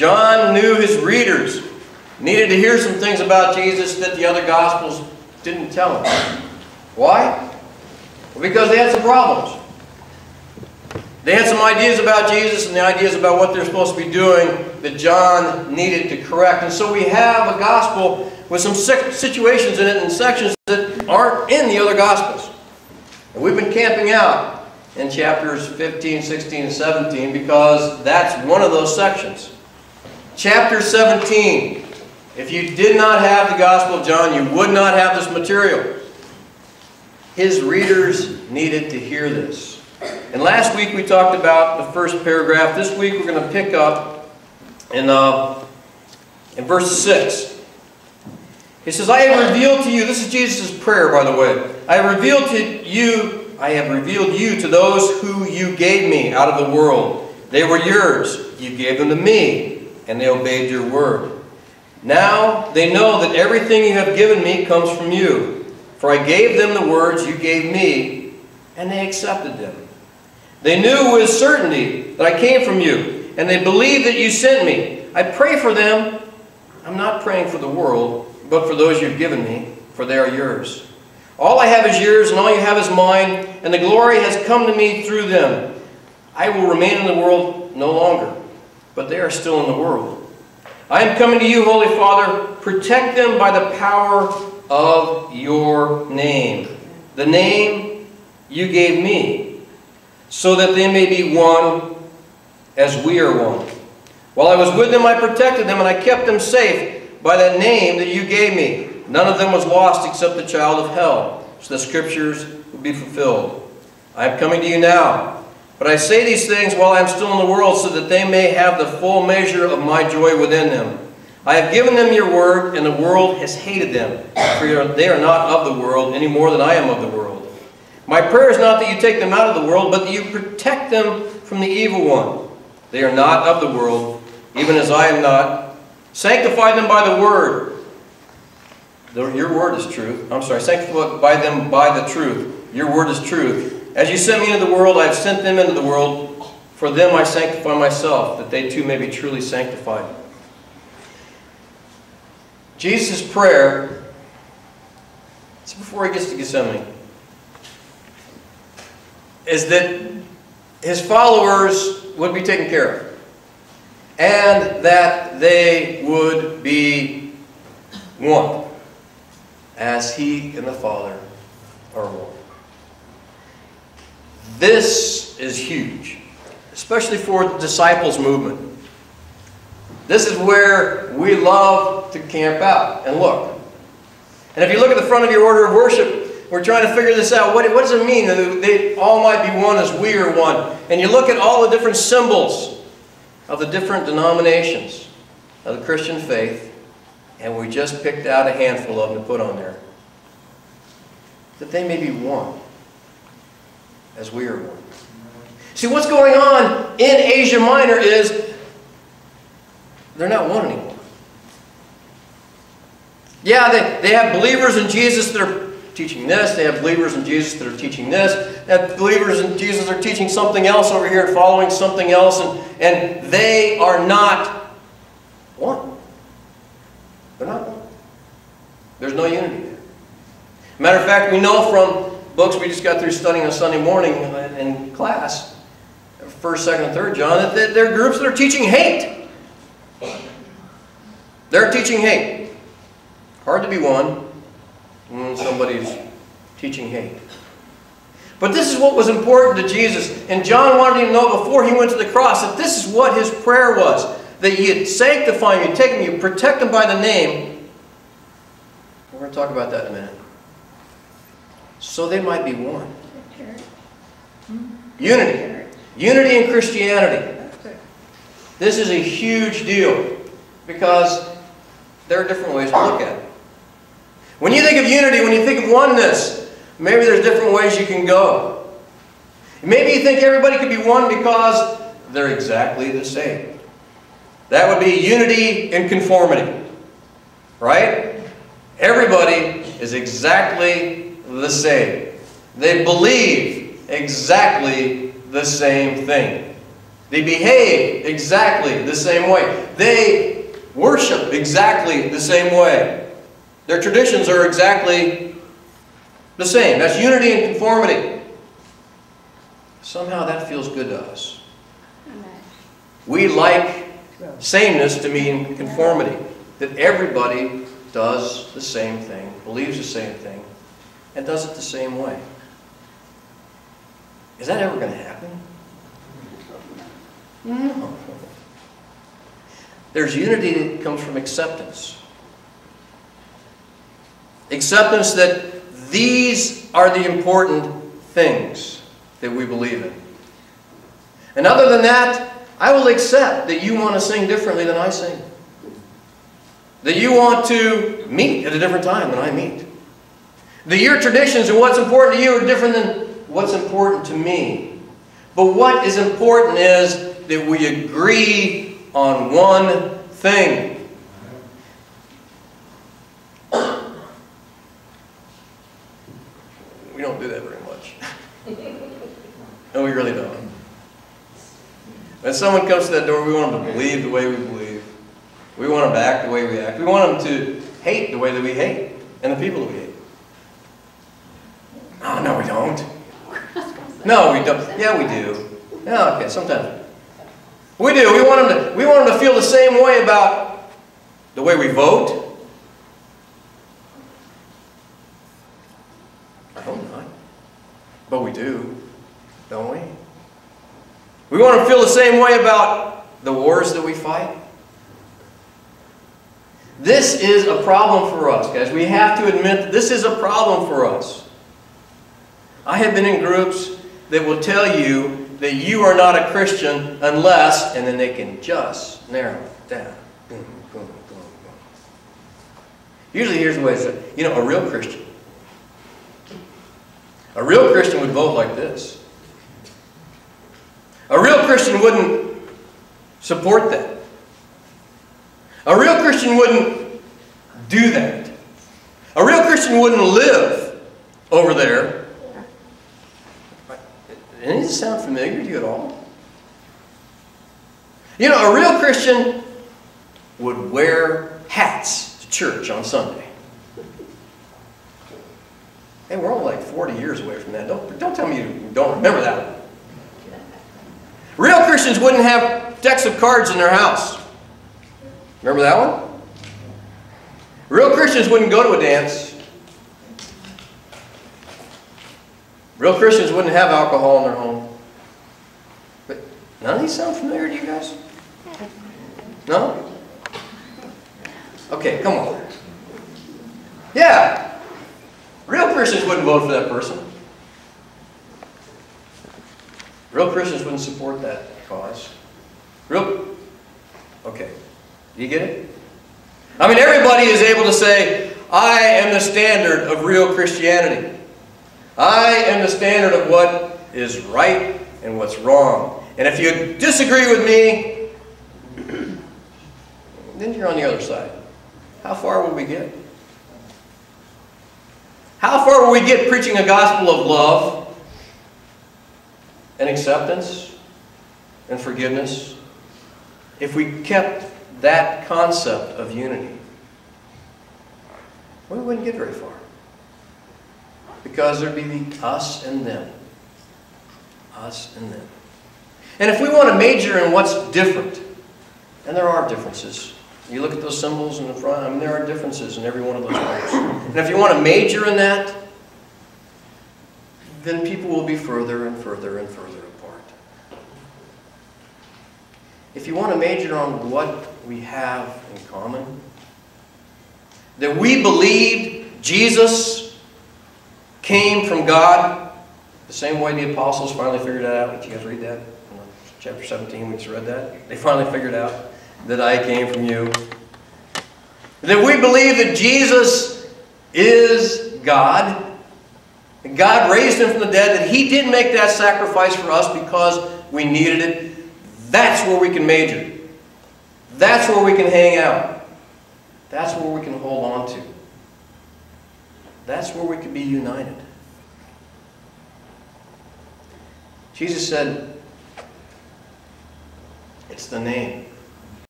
John knew his readers needed to hear some things about Jesus that the other Gospels didn't tell them. Why? Well, because they had some problems. They had some ideas about Jesus and the ideas about what they're supposed to be doing that John needed to correct. And so we have a Gospel with some situations in it and sections that aren't in the other Gospels. And we've been camping out in chapters 15, 16, and 17 because that's one of those sections. Chapter 17. If you did not have the Gospel of John, you would not have this material. His readers needed to hear this. And last week we talked about the first paragraph. This week we're going to pick up in verse 6. He says, I have revealed to you, this is Jesus' prayer, by the way. I have revealed you to those who you gave me out of the world. They were yours. You gave them to me, and they obeyed your word. Now they know that everything you have given me comes from you. For I gave them the words you gave me, and they accepted them. They knew with certainty that I came from you, and they believed that you sent me. I pray for them. I'm not praying for the world, but for those you've given me, for they are yours. All I have is yours, and all you have is mine, and the glory has come to me through them. I will remain in the world no longer, but they are still in the world. I am coming to you, Holy Father. Protect them by the power of your name, the name you gave me, so that they may be one as we are one. While I was with them, I protected them, and I kept them safe by that name that you gave me. None of them was lost except the child of hell, so the Scriptures will be fulfilled. I am coming to you now, but I say these things while I am still in the world, so that they may have the full measure of my joy within them. I have given them your word, and the world has hated them, for they are not of the world any more than I am of the world. My prayer is not that you take them out of the world, but that you protect them from the evil one. They are not of the world, even as I am not. Sanctify them by the word. Your word is truth. Sanctify them by the truth. Your word is truth. As you sent me into the world, I have sent them into the world. For them I sanctify myself, that they too may be truly sanctified. Jesus' prayer, it's before he gets to Gethsemane, is that his followers would be taken care of, and that they would be one, as he and the Father are one. This is huge, especially for the disciples movement. This is where we love to camp out and look. And if you look at the front of your order of worship, we're trying to figure this out. What does it mean that they all might be one as we are one? And you look at all the different symbols of the different denominations of the Christian faith, and we just picked out a handful of them to put on there. That they may be one as we are one. See, what's going on in Asia Minor is they're not one anymore. Yeah, they have believers in Jesus that are teaching this. They have believers in Jesus that are teaching this. They have believers in Jesus that are teaching something else over here and following something else. And they are not one. They're not one. There's no unity there. Matter of fact, we know from books we just got through studying on Sunday morning in class, 1st, 2nd, and 3rd John, that there are groups that are teaching hate. They're teaching hate. Hard to be one when somebody's teaching hate. But this is what was important to Jesus. And John wanted him to know before he went to the cross that this is what his prayer was. That you'd sanctify him, you'd take him, you'd protect him by the name. We're going to talk about that in a minute. So they might be one. Unity. Unity in Christianity. This is a huge deal because there are different ways to look at it. When you think of unity, when you think of oneness, maybe there's different ways you can go. Maybe you think everybody could be one because they're exactly the same. That would be unity in conformity. Right? Everybody is exactly the same. They believe exactly the same thing. They behave exactly the same way. They worship exactly the same way. Their traditions are exactly the same. That's unity and conformity. Somehow that feels good to us. We like sameness to mean conformity. That everybody does the same thing, believes the same thing, and does it the same way. Is that ever going to happen? No. There's unity that comes from acceptance. Acceptance that these are the important things that we believe in. And other than that, I will accept that you want to sing differently than I sing. That you want to meet at a different time than I meet. That your traditions and what's important to you are different than what's important to me. But what is important is that we agree on one thing. We don't do that very much. No, we really don't. When someone comes to that door, we want them to believe the way we believe. We want them to act the way we act. We want them to hate the way that we hate, and the people that we hate. Oh, no, we don't. No, we don't. Yeah, we do. Yeah, okay, sometimes. We do. We want them to feel the same way about the way we vote. I hope not. But we do, don't we? We want them to feel the same way about the wars that we fight. This is a problem for us, guys. We have to admit that this is a problem for us. I have been in groups that will tell you that you are not a Christian unless, and then they can just narrow it down. Boom, boom, boom, boom. Usually here's the way it's said. You know, a real Christian would vote like this. A real Christian wouldn't support that. A real Christian wouldn't do that. A real Christian wouldn't live over there. Doesn't it sound familiar to you at all? You know, a real Christian would wear hats to church on Sunday. Hey, we're only like 40 years away from that. Don't tell me you don't remember that one. Real Christians wouldn't have decks of cards in their house. Remember that one? Real Christians wouldn't go to a dance. Real Christians wouldn't have alcohol in their home. But none of these sound familiar to you guys? No? Okay, come on. Yeah. Real Christians wouldn't vote for that person. Real Christians wouldn't support that cause. Okay. Do you get it? I mean, everybody is able to say, I am the standard of real Christianity. I am the standard of what is right and what's wrong. And if you disagree with me, then you're on the other side. How far will we get? How far will we get preaching a gospel of love and acceptance and forgiveness if we kept that concept of unity? We wouldn't get very far. Because there'd be the us and them. Us and them. And if we want to major in what's different, and there are differences. You look at those symbols in the front, I mean, there are differences in every one of those groups. And if you want to major in that, then people will be further and further and further apart. If you want to major on what we have in common, that we believed Jesus came from God, the same way the apostles finally figured that out. Did you guys read that? Chapter 17, we just read that. They finally figured out that I came from you. That we believe that Jesus is God. And God raised him from the dead. That he did make that sacrifice for us because we needed it. That's where we can major. That's where we can hang out. That's where we can hold on to. That's where we can be united. Jesus said, It's the name.